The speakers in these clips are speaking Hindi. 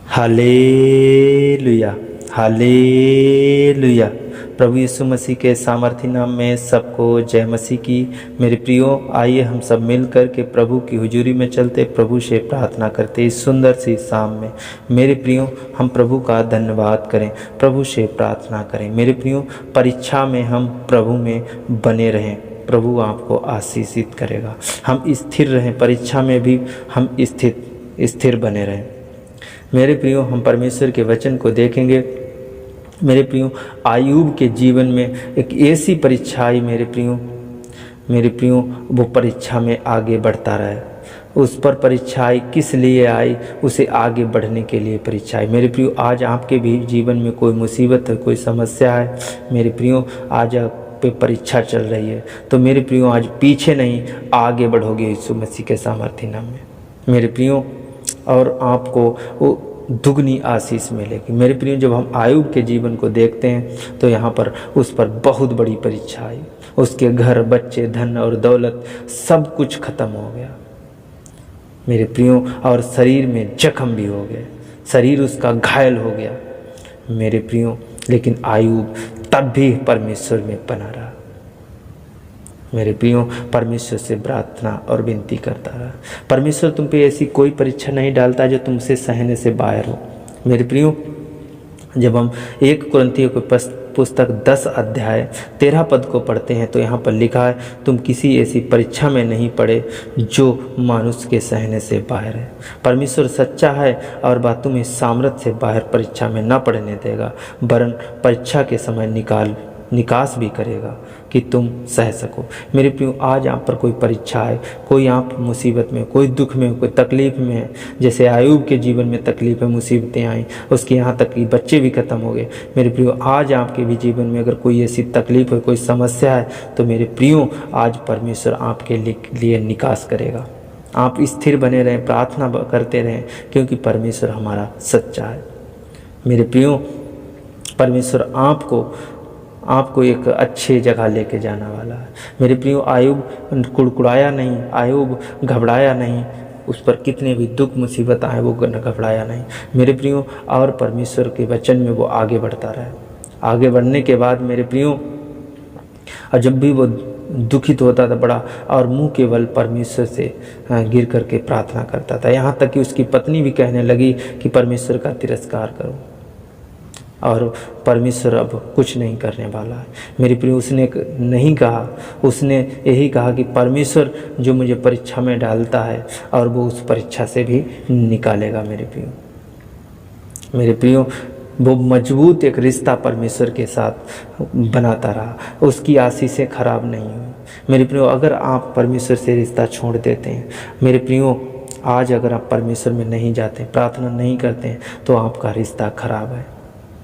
Hallelujah, hallelujah. प्रभु यीशु मसीह के सामर्थी नाम में सबको जय मसीह की। मेरे प्रियो, आइए हम सब मिलकर के प्रभु की हुजूरी में चलते, प्रभु से प्रार्थना करते इस सुंदर सी शाम में। मेरे प्रियो, हम प्रभु का धन्यवाद करें, प्रभु से प्रार्थना करें। मेरे प्रियो, परीक्षा में हम प्रभु में बने रहें, प्रभु आपको आशीषित करेगा। हम स्थिर रहें, परीक्षा में भी हम स्थिर बने रहें। मेरे प्रियो, हम परमेश्वर के वचन को देखेंगे। मेरे प्रियो, आयूब के जीवन में एक ऐसी परीक्षा आई। मेरे प्रियो, वो परीक्षा में आगे बढ़ता रहा। उस पर परीक्षा आई, किस लिए आई? उसे आगे बढ़ने के लिए परीक्षा आई। मेरे प्रियो, आज आपके भी जीवन में कोई मुसीबत है, कोई समस्या है। मेरे प्रियो, आज आप पे परीक्षा चल रही है, तो मेरे प्रियो आज पीछे नहीं, आगे बढ़ोगे यीशु मसीह के सामर्थी नाम में। मेरे प्रियो, और आपको वो दुगनी आशीष मिलेगी। मेरे प्रियो, जब हम आयूब के जीवन को देखते हैं तो यहाँ पर उस पर बहुत बड़ी परीक्षा आई। उसके घर, बच्चे, धन और दौलत सब कुछ खत्म हो गया मेरे प्रियो, और शरीर में जख्म भी हो गए, शरीर उसका घायल हो गया मेरे प्रियो। लेकिन आयूब तब भी परमेश्वर में बना रहा। मेरे प्रियो, परमेश्वर से प्रार्थना और विनती करता रहा। परमेश्वर तुम पे ऐसी कोई परीक्षा नहीं डालता जो तुमसे सहने से बाहर हो। मेरे प्रियो, जब हम 1 कुरिन्थियों की पुस्तक 10 अध्याय 13 पद को पढ़ते हैं तो यहाँ पर लिखा है, तुम किसी ऐसी परीक्षा में नहीं पड़े जो मनुष्य के सहने से बाहर है। परमेश्वर सच्चा है और वह तुम्हें सामर्थ्य से बाहर परीक्षा में न पड़ने देगा, वरन परीक्षा के समय निकास भी करेगा कि तुम सह सको। मेरे प्रियो, आज आप पर कोई परीक्षा है, कोई आप मुसीबत में, कोई दुख में, कोई तकलीफ में है। जैसे आयूब के जीवन में तकलीफ है, मुसीबतें आई, उसके यहाँ तक कि बच्चे भी खत्म हो गए। मेरे प्रियो, आज आपके भी जीवन में अगर कोई ऐसी तकलीफ है, कोई समस्या है, तो मेरे प्रियो, आज परमेश्वर आपके लिए निकास करेगा। आप स्थिर बने रहें, प्रार्थना करते रहें, क्योंकि परमेश्वर हमारा सच्चा है। मेरे प्रियो, परमेश्वर आपको एक अच्छी जगह लेके जाने वाला है। मेरे प्रियो, आयूब कुड़कुड़ाया नहीं, आयूब घबराया नहीं। उस पर कितने भी दुख मुसीबत आए, वो घबराया नहीं मेरे प्रियो, और परमेश्वर के वचन में वो आगे बढ़ता रहा। आगे बढ़ने के बाद मेरे प्रियो, और जब भी वो दुखित होता था बड़ा, और मुंह केवल परमेश्वर से गिर करके प्रार्थना करता था। यहाँ तक कि उसकी पत्नी भी कहने लगी कि परमेश्वर का तिरस्कार करो, और परमेश्वर अब कुछ नहीं करने वाला है। मेरे प्रिय, उसने नहीं कहा, उसने यही कहा कि परमेश्वर जो मुझे परीक्षा में डालता है और वो उस परीक्षा से भी निकालेगा। मेरे प्रियो, वो मजबूत एक रिश्ता परमेश्वर के साथ बनाता रहा, उसकी आशीषें खराब नहीं हुई। मेरे प्रियो, अगर आप परमेश्वर से रिश्ता छोड़ देते हैं, मेरे प्रियो, आज अगर आप परमेश्वर में नहीं जाते, प्रार्थना नहीं करते हैं, तो आपका रिश्ता खराब है।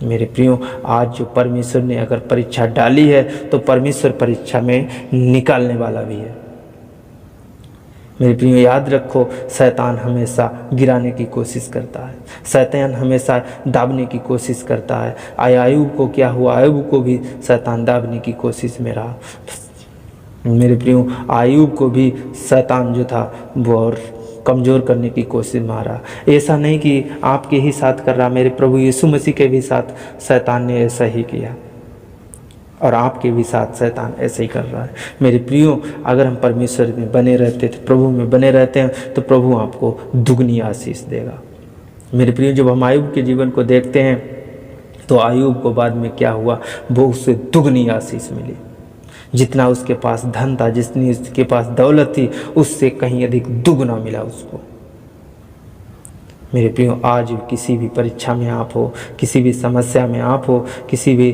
मेरे प्रियो, आज जो परमेश्वर ने अगर परीक्षा डाली है तो परमेश्वर परीक्षा में निकालने वाला भी है। मेरे प्रियो, याद रखो, शैतान हमेशा गिराने की कोशिश करता है, शैतान हमेशा दाबने की कोशिश करता है। आयूब को क्या हुआ? आयूब को भी शैतान दाबने की कोशिश में रहा। मेरे प्रियो, आयूब को भी शैतान जो था वो और कमज़ोर करने की कोशिश में आ रहा। ऐसा नहीं कि आपके ही साथ कर रहा, मेरे प्रभु यीशु मसीह के भी साथ शैतान ने ऐसा ही किया, और आपके भी साथ शैतान ऐसे ही कर रहा है। मेरे प्रियो, अगर हम परमेश्वर में बने रहते थे, प्रभु में बने रहते हैं, तो प्रभु आपको दुगनी आशीष देगा। मेरे प्रियो, जब हम आयूब के जीवन को देखते हैं तो आयूब को बाद में क्या हुआ? वो उससे दुगनी आशीष मिली। जितना उसके पास धन था, जितनी उसके पास दौलत थी, उससे कहीं अधिक दुगना मिला उसको। मेरे प्रियो, आज किसी भी परीक्षा में आप हो, किसी भी समस्या में आप हो, किसी भी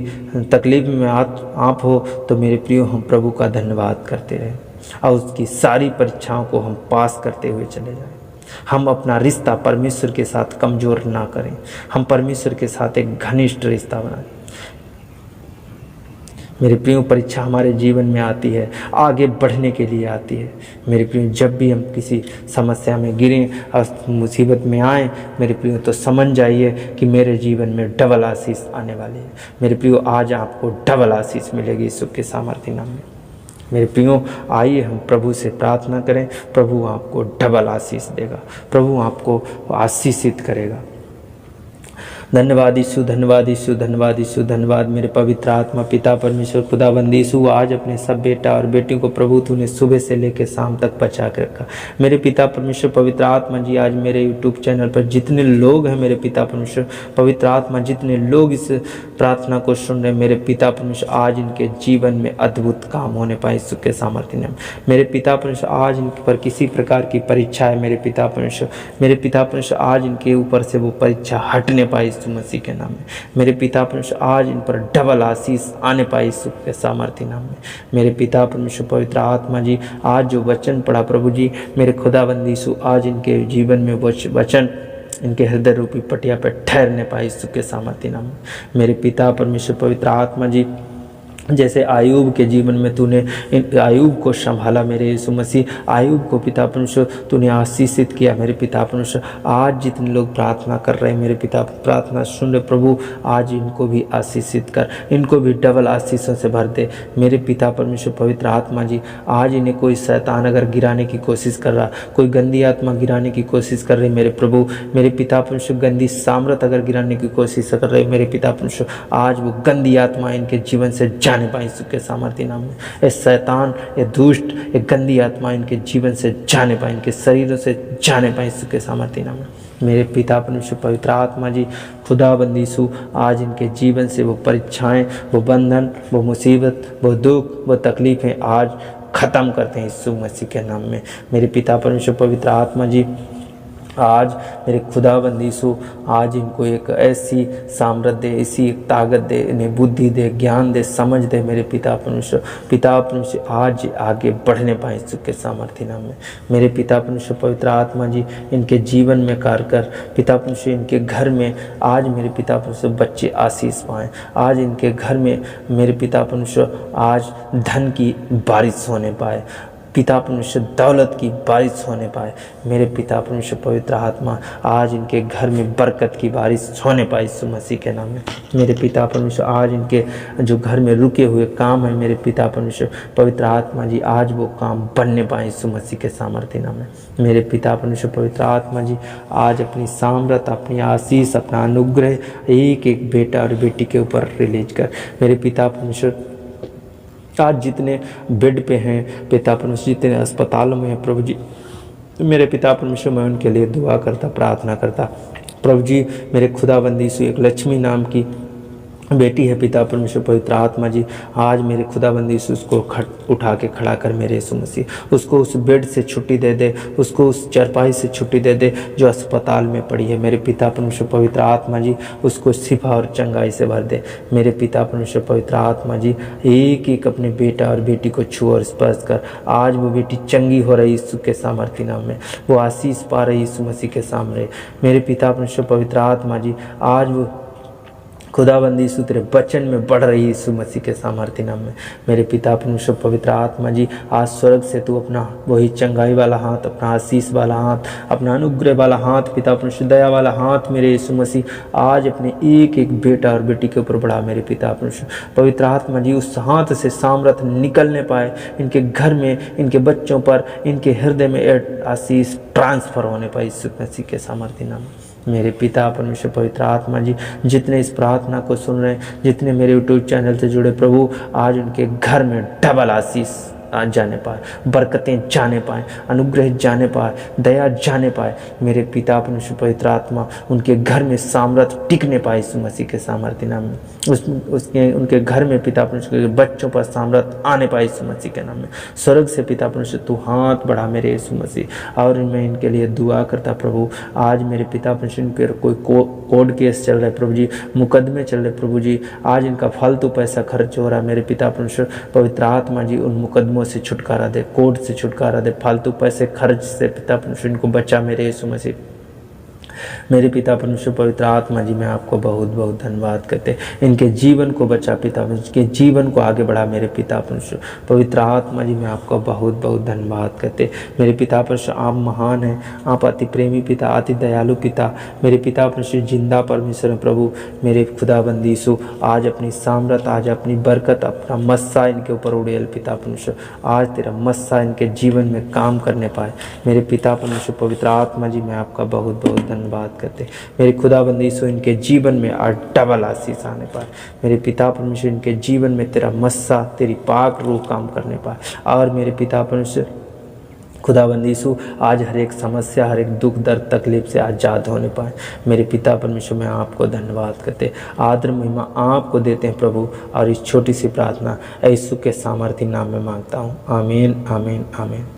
तकलीफ में आप हो, तो मेरे प्रियो, हम प्रभु का धन्यवाद करते रहें और उसकी सारी परीक्षाओं को हम पास करते हुए चले जाएं। हम अपना रिश्ता परमेश्वर के साथ कमज़ोर ना करें, हम परमेश्वर के साथ एक घनिष्ठ रिश्ता बनाएं। मेरे प्रियो, परीक्षा हमारे जीवन में आती है, आगे बढ़ने के लिए आती है। मेरे प्रियो, जब भी हम किसी समस्या में गिरें और मुसीबत में आएँ, मेरे प्रियो, तो समझ जाइए कि मेरे जीवन में डबल आशीष आने वाली है। मेरे प्रियो, आज आपको डबल आशीष मिलेगी यीशु के सामर्थी नाम में। मेरे प्रियो, आइए हम प्रभु से प्रार्थना करें, प्रभु आपको डबल आशीष देगा, प्रभु आपको आशीषित करेगा। धन्यवाद यीशु, धन्यवाद यीशु, धन्यवाद यीशु, धन्यवाद मेरे पवित्र आत्मा पिता परमेश्वर खुदाबंद यीशु। आज अपने सब बेटा और बेटियों को प्रभु तूने सुबह से लेकर शाम तक बचा के रखा। मेरे पिता परमेश्वर पवित्र आत्मा जी, आज मेरे यूट्यूब चैनल पर जितने लोग हैं मेरे पिता परमेश्वर पवित्र आत्मा, जितने लोग इस प्रार्थना को सुन रहे मेरे पिता परमेश्वर, आज इनके जीवन में अद्भुत काम होने पाए यीशु के सामर्थ्य नाम। मेरे पिता परमेश्वर, आज इन पर किसी प्रकार की परीक्षा है मेरे पिता परमेश्वर, मेरे पिता परमेश्वर, आज इनके ऊपर से वो परीक्षा हटने पाए यीशु मसीह के नाम में। मेरे पिता परमेश्वर, आज इन पर डबल आशीष आने पाए यीशु के सामर्थ्य नाम में। मेरे पिता परमेश्वर पवित्र आत्मा जी, आज जो वचन पढ़ा प्रभु जी मेरे खुदाबंद यीशु, आज इनके जीवन में वचन इनके हृदय रूपी पटिया पर ठहरने पाए यीशु के सामर्थ्य नाम में। मेरे पिता परमेश्वर पवित्र आत्मा जी, जैसे आयूब के जीवन में तूने आयूब को संभाला मेरे यीशु मसीह, आयूब को पिता परमेश्वर तूने आशीषित किया मेरे पिता परमेश्वर। आज जितने लोग प्रार्थना कर रहे हैं मेरे पिता, प्रार्थना सुन रहे प्रभु, आज इनको भी आशीषित कर, इनको भी डबल आशीषों से भर दे मेरे पिता परमेश्वर पवित्र आत्मा जी। आज इन्हें कोई शैतान अगर गिराने की कोशिश कर रहा, कोई गंदी आत्मा गिराने की कोशिश कर रही मेरे प्रभु, मेरे पिता परमेश्वर गंदी सामर्थ अगर गिराने की कोशिश कर रहे मेरे पिता परमेश्वर, आज वो गंदी आत्मा इनके जीवन से जाने पाए यीशु के सामर्थ्य नाम में। ये शैतान, ये दुष्ट, ये गंदी आत्मा इनके जीवन से जाने पाए, इनके शरीरों से जाने पाए यीशु के सामर्थ्य नाम में। मेरे पिता परमेश्वर पवित्र आत्मा जी, खुदाबंद यीशु, आज इनके जीवन से वो परीक्षाएं, वो बंधन, वो मुसीबत, वो दुख, वो तकलीफें आज खत्म करते हैं यीशु मसीह के नाम में। मेरे पिता परमेश्वर पवित्र आत्मा जी, आज मेरे खुदाबंद यीशु, आज इनको एक ऐसी सामर्थ दे, ऐसी एक ताकत दे, इन्हें बुद्धि दे, ज्ञान दे, समझ दे मेरे पिता परमेश्वर। पिता परमेश्वर, आज आगे बढ़ने पाए यीशु के सामर्थ्य नाम में। मेरे पिता परमेश्वर पवित्र आत्मा जी, इनके जीवन में कार्य कर पिता परमेश्वर, इनके घर में आज मेरे पिता परमेश्वर बच्चे आशीष पाएँ। आज इनके घर में मेरे पिता परमेश्वर आज धन की बारिश होने पाए, पिता परमेश्वर दौलत की बारिश होने पाए मेरे पिता परमेश्वर पवित्र आत्मा, आज इनके घर में बरकत की बारिश होने पाए यीशु मसीह के नाम में। मेरे पिता परमेश्वर, आज इनके जो घर में रुके हुए काम है मेरे पिता परमेश्वर पवित्र आत्मा जी, आज वो काम बनने पाए यीशु मसीह के सामर्थ्य नाम में। मेरे पिता परमेश्वर पवित्र आत्मा जी, आज अपनी सामर्थ, अपनी आशीष, अपना अनुग्रह एक एक बेटा और बेटी के ऊपर रिलीज कर मेरे पिता परमेश्वर। आज जितने बेड पे हैं पिता परमेश्वर, जितने अस्पतालों में हैं प्रभु जी, मेरे पिता परमेश्वर, मैं उनके लिए दुआ करता, प्रार्थना करता प्रभु जी। मेरे खुदाबंद यीशु, एक लक्ष्मी नाम की बेटी है पिता परमेश्वर पवित्र आत्मा जी, आज मेरे खुदाबंद यीशु उसको उठा के खड़ा कर मेरे यीशु मसीह, उसको उस बेड से छुट्टी दे दे, उसको उस चरपाई से छुट्टी दे दे जो अस्पताल में पड़ी है मेरे पिता परमेश्वर पवित्र आत्मा जी, उसको शिफा और चंगाई से भर दे मेरे पिता परमेश्वर पवित्र आत्मा जी। एक एक अपने बेटा और बेटी को छू और स्पर्श कर, आज वो बेटी चंगी हो रही यीशु के सामर्थ्य नाम में, वो आशीष पा रही यीशु मसीह के सामने मेरे पिता परमेश्वर पवित्र आत्मा जी। आज वो खुदाबंद यीशु तेरे वचन में बढ़ रही यीशु मसीह के सामर्थ्य नाम में मेरे पिता परमेश्वर पवित्र आत्मा जी। आज स्वर्ग से तू अपना वही चंगाई वाला हाथ, अपना आशीष वाला हाथ, अपना अनुग्रह वाला हाथ, पिता परमेश्वर दया वाला हाथ मेरे यीशु मसीह, आज अपने एक एक बेटा और बेटी के ऊपर बढ़ा मेरे पिता परमेश्वर पवित्र आत्मा जी। उस हाथ से सामर्थ निकलने पाए इनके घर में, इनके बच्चों पर, इनके हृदय में आशीष ट्रांसफर होने पाए यीशु मसीह के सामर्थ्य नाम में मेरे पिता परमेश्वर पवित्र आत्मा जी। जितने इस प्रार्थना को सुन रहे हैं, जितने मेरे यूट्यूब चैनल से जुड़े प्रभु, आज उनके घर में डबल आशीष जाने पाए, बरकतें जाने पाए, अनुग्रह जाने पाए, दया जाने पाए मेरे पिता परमेश्वर पवित्र आत्मा। उनके घर में सामर्थ टिकने पाए यीशु मसीह के सामर्थ्य नाम में। उनके घर में पिता परमेश्वर के बच्चों पर सामर्थ आने पाए यीशु मसीह के नाम में। स्वर्ग से पिता परमेश्वर तू हाथ बढ़ा मेरे यीशु मसीह, और मैं इनके लिए दुआ करता प्रभु। आज मेरे पिता परमेश्वर के कोई कोर्ट केस चल रहा है प्रभु जी, मुकदमे चल रहे प्रभु जी, आज इनका फालतू पैसा खर्च हो रहा है मेरे पिता परमेश्वर पवित्र आत्मा जी। उन मुकदमों से छुटकारा दे, कोर्ट से छुटकारा दे, फालतू पैसे खर्च से पिता परमेश्वर इनको बचा मेरे यीशु मसीह। मेरे पिता परमेश्वर पवित्र आत्मा जी, मैं आपको बहुत बहुत धन्यवाद करते, इनके जीवन को बचा पिता, इनके जीवन को आगे बढ़ा मेरे पिता परमेश्वर पवित्र आत्मा जी। मैं आपको बहुत बहुत धन्यवाद करते मेरे पिता परमेश्वर। आप महान हैं, आप अति प्रेमी पिता, अति दयालु पिता मेरे पिता परमेश्वर, जिंदा परमेश्वर प्रभु मेरे खुदाबंद यीशु। आज अपनी सामर्थ, आज अपनी बरकत, अपना मस्सा इनके ऊपर उड़ेल पिता परमेश्वर। आज तेरा मस्सा इनके जीवन में काम करने पाए मेरे पिता परमेश्वर पवित्र आत्मा जी। मैं आपका बहुत बहुत धन्यवाद धन्यवाद करते। मेरे खुदाबंद यीशु इनके जीवन में और डबल आशीष आने पाए। मेरे पिता परमेश्वर इनके जीवन में तेरा मस्सा, तेरी पाक रूह काम करने पाए। और मेरे पिता परमेश्वर खुदाबंद यीशु आज हर एक समस्या, हर एक दुख दर्द तकलीफ से आज़ाद होने पाए। मेरे पिता परमेश्वर मैं आपको धन्यवाद करते, आदर महिमा आपको देते हैं प्रभु। और इस छोटी सी प्रार्थना यीशु के सामर्थी नाम में मांगता हूँ। आमीन, आमीन, आमीन।